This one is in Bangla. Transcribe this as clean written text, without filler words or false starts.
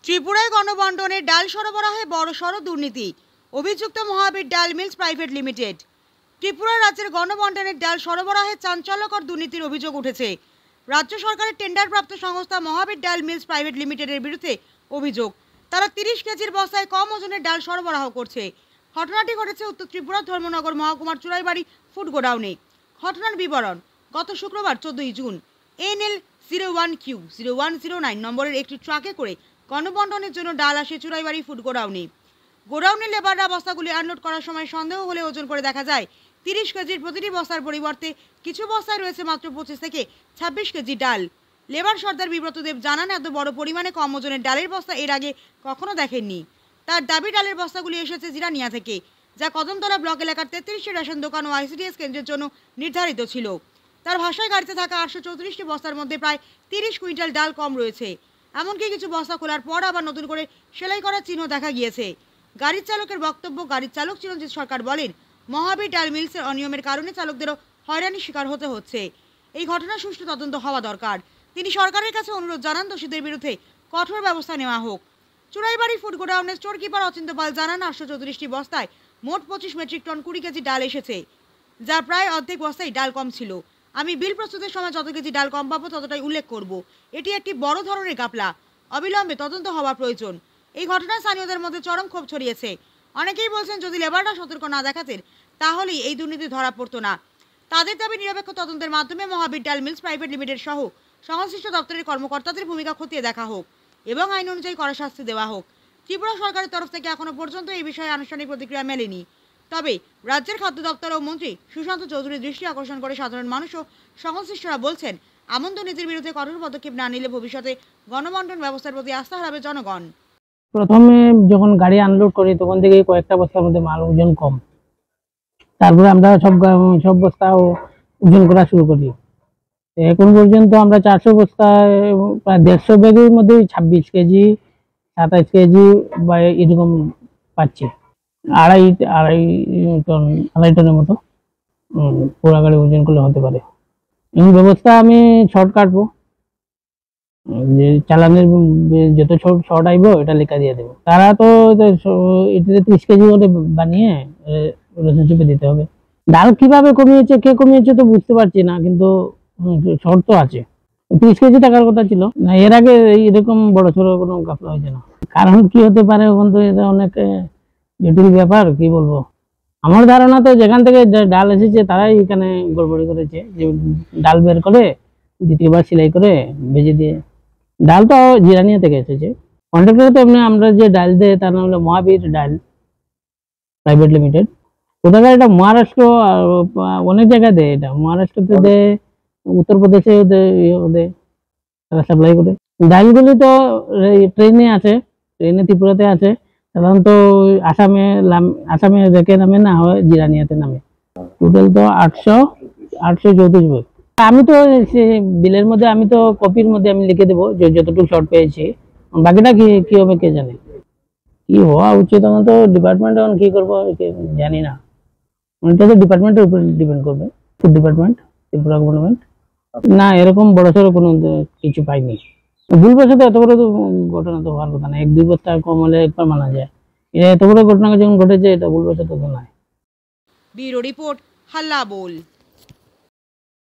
ত্রিপুরায় গণবন্টনে ডাল সরবরাহে বড়সড় দুর্নীতি, অভিযুক্ত মহাবীর ডাল মিলস প্রাইভেট লিমিটেড। ত্রিপুরা রাজ্যের গণবন্টনের ডাল সরবরাহে চাঞ্চল্যকর দুর্নীতির অভিযোগ উঠেছে। রাজ্য সরকারের টেন্ডারপ্রাপ্ত সংস্থা মহাবীর ডাল মিলস প্রাইভেট লিমিটেডের বিরুদ্ধে অভিযোগ, তারা 30 কেজির বস্তায় কম ওজনের ডাল সরবরাহ করছে। ঘটনাটি ঘটেছে উত্তর ত্রিপুরার ধর্মনগর মহকুমার চুরাইবাড়ি ফুড গোডাউনে। ঘটনার বিবরণ, গত শুক্রবার 14 জুন NL 01Q0109 নম্বরের একটি ট্রাকে করে গণবন্টনের জন্য ডাল আসে চুরাইবাড়ি ফুড গোডাউনে। গোডাউনের লেবাররা বস্তাগুলি আনলোড করার সময় সন্দেহ হলে ওজন করে দেখা যায় 30 কেজির প্রতিটি বস্তার পরিবর্তে কিছু বস্তায় রয়েছে মাত্র 25 থেকে 26 কেজি ডাল। লেবার সর্দার বিব্রত দেব জানান, এত বড় পরিমাণে কম ওজনের ডালের বস্তা এর আগে কখনো দেখেননি। তার দাবি, ডালের বস্তাগুলি এসেছে জিরানিয়া থেকে, যা কদমতলা ব্লক এলাকার 33টি রেশন দোকান ও ICDS কেন্দ্রের জন্য নির্ধারিত ছিল। তার ভাষায় গাড়িতে থাকা 834টি বস্তার মধ্যে প্রায় 30 কুইন্টাল ডাল কম রয়েছে। এমনকি কিছু বস্তা খোলার পর আবার নতুন করে সেলাই করার চিহ্ন দেখা গিয়েছে। গাড়ির চালকের বক্তব্য, গাড়ির চালক চিরঞ্জিত সরকার বলেন, মহাবীর ডাল মিলসের অনিয়মের কারণে চালকদেরও হয়রানির শিকার হতে হচ্ছে। এই ঘটনার সুষ্ঠু তদন্ত হওয়া দরকার। তিনি সরকারের কাছে অনুরোধ জানান, দোষীদের বিরুদ্ধে কঠোর ব্যবস্থা নেওয়া হোক। চুরাইবাড়ি ফুড গোডাউনের স্টোর কিপার অচিন্ত পাল জানান, 834টি বস্তায় মোট 25 মেট্রিক টন 20 কেজি ডাল এসেছে, যা প্রায় অর্ধেক বস্তায় ডাল কম ছিল। আমি বিল প্রস্তুতের সময় যত কেজি ডাল কম পাবো ততটাই উল্লেখ করব। এটি একটি বড় ধরনের গাপলা, অবিলম্বে তদন্ত হওয়া প্রয়োজন। এই ঘটনায় স্থানীয়দের মধ্যে চরম ক্ষোভ ছড়িয়েছে। অনেকেই বলছেন, যদি লেবাররা সতর্ক না দেখাতেন তাহলেই এই দুর্নীতি ধরা পড়তো না। তাদের দাবি, নিরপেক্ষ তদন্তের মাধ্যমে মহাবীর ডাল মিলস প্রাইভেট লিমিটেড সহ সংশ্লিষ্ট দপ্তরের কর্মকর্তাদের ভূমিকা খতিয়ে দেখা হোক এবং আইন অনুযায়ী কড়া শাস্তি দেওয়া হোক। ত্রিপুরা সরকারের তরফ থেকে এখনো পর্যন্ত এই বিষয়ে আনুষ্ঠানিক প্রতিক্রিয়া মেলেনি। তবে রাজ্যের খাদ্য দপ্তর ও মন্ত্রী সুশান্ত চৌধুরীর দৃষ্টি আকর্ষণ করে সাধারণ মানুষ ও সংশ্লিষ্টরা বলছেন, এমন দুর্নীতির বিরুদ্ধে কঠোর পদক্ষেপ না নিলে ভবিষ্যতে গণবন্টন ব্যবস্থার প্রতি আস্থা হারাবে জনগণ। প্রথমে যখন গাড়ি আনলোড করি তখন থেকে কয়েকটা বস্তার মধ্যে মাল ওজন কম, তারপরে আমরা সব বস্তা ওজন করা শুরু করি। এখন পর্যন্ত আমরা 400 বস্তা, প্রায় 150 ব্যাগের মধ্যে 26 কেজি 27 কেজি বা এরকম পাচ্ছি। আড়াই টনের মতো পুরা গাড়ি ওজন করলে হতে পারে। এই ব্যবস্থা আমি শর্ট কাটবো, যে চালানের যত শর্ট আইব এটা লেখা দিয়ে দেবো। তারা তো এটাতে 30 কেজি করে বানিয়ে রিলেশনশিপে দিতে হবে। ডাল কিভাবে কমিয়েছে, কে কমিয়েছে তো বুঝতে পারছি না, কিন্তু শর্ট তো আছে। 30 কেজি টাকার কথা ছিল না, এর আগে এরকম বড় সড়ো কোনো গাফলা হয়েছে না। কারণ কি হতে পারে, ওখান তো এটা অনেক জটিল ব্যাপার, কি বলবো। আমার ধারণা তো যেখান থেকে ডাল এসেছে তারাই এখানে গড়বড়ি করেছে, যে ডাল বের করে দ্বিতীয়বার সেলাই করে ভেজে দিয়ে। ডাল তো জিরানিয়া থেকে এসেছে। কন্ট্রাক্টর তো এমনি আমরা যে ডাল দেয় তার নাম হলো মহাবীর ডাল প্রাইভেট লিমিটেড। কোথাকার এটা মহারাষ্ট্র, অনেক জায়গায় দেয়। এটা মহারাষ্ট্রতে দেয়, উত্তরপ্রদেশে দেয়, তারা সাপ্লাই করে। ডালগুলি তো ট্রেনে আছে, ট্রেনে ত্রিপুরাতে আছে, সাধারণত আসামে রেখে নামে, না হয় জিরানিয়াতে নামে। টোটাল তো 834 ব্যাগ। আমি তো বিলের মধ্যে, আমি তো কপির মধ্যে আমি লিখে দেবো যে যতটুকু শর্ট পেয়েছি। বাকিটা কি হবে কে জানে, কি হওয়া উচিত। তখন তো ডিপার্টমেন্ট এখন কি করবো জানি না, এটা তো ডিপার্টমেন্টের উপর ডিপেন্ড করবে। Food department, Tripura government. না, এরকম বড়সড় কোনো কিছু পাইনি। ভুলবশত এত বড় ঘটনা তো হওয়ার কথা না। 1-2 বস্তা কম হলে একবার মানা যায়, এটা এত বড় ঘটনা যখন ঘটেছে এটা ভুলবশত তো নয়। ব্যুরো রিপোর্ট, হাল্লা বোল।